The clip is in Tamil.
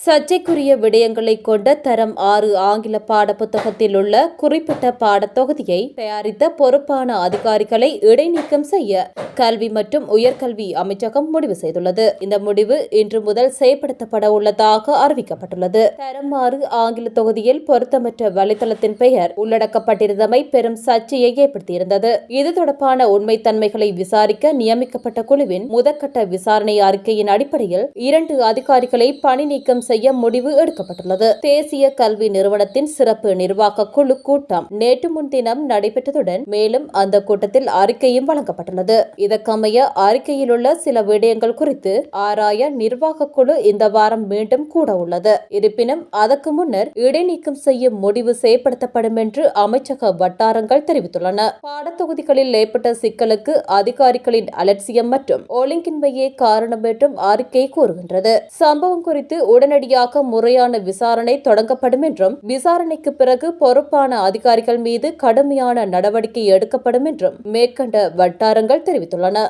சர்ச்சைக்குரிய விடயங்களை கொண்ட தரம் 6 ஆங்கில பாடப்புத்தகத்தில் உள்ள குறிப்பிட்ட பாடத்தொகுதியை தயாரித்த பொறுப்பான அதிகாரிகளை இடைநீக்கம் செய்ய கல்வி மற்றும் உயர்கல்வி அமைச்சகம் முடிவு செய்துள்ளது. இந்த முடிவு இன்று முதல் செயல்படுத்தப்பட உள்ளதாக அறிவிக்கப்பட்டுள்ளது. தரம் 6 ஆங்கில தொகுதியில் பொருத்தமற்ற வலைதளத்தின் பெயர் உள்ளடக்கப்பட்டிருந்தமை பெரும் சர்ச்சையை ஏற்படுத்தியிருந்தது. இது தொடர்பான உண்மைத்தன்மைகளை விசாரிக்க நியமிக்கப்பட்ட குழுவின் முதற்கட்ட விசாரணை அறிக்கையின் அடிப்படையில் 2 அதிகாரிகளை பணி நீக்கம் செய்ய முடிவு எடுக்கப்பட்டுள்ளது. தேசிய கல்வி நிறுவனத்தின் சிறப்பு நிர்வாக குழு கூட்டம் நேற்று முன்தினம் நடைபெற்றதுடன் மேலும் அந்த கூட்டத்தில் அறிக்கையும் வழங்கப்பட்டுள்ளது. இதற்கமைய அறிக்கையில் உள்ள சில விடயங்கள் குறித்து ஆராய நிர்வாக குழு இந்த வாரம் மீண்டும் கூட உள்ளது. இருப்பினும் அதற்கு முன்னர் இடைநீக்கம் செய்யும் முடிவு செயற்படுத்தப்படும் என்று அமைச்சக வட்டாரங்கள் தெரிவித்துள்ளன. பாடத்தொகுதிகளில் ஏற்பட்ட சிக்கலுக்கு அதிகாரிகளின் அலட்சியம் மற்றும் ஒழுங்கின்மையே காரணம் என்றும் அறிக்கை கூறுகின்றது. சம்பவம் குறித்து உடனடியாக முறையான விசாரணை தொடங்கப்படும் என்றும் விசாரணைக்கு பிறகு பொறுப்பான அதிகாரிகள் மீது கடுமையான நடவடிக்கை எடுக்கப்படும் என்றும் மேற்கண்ட வட்டாரங்கள் தெரிவித்துள்ளன.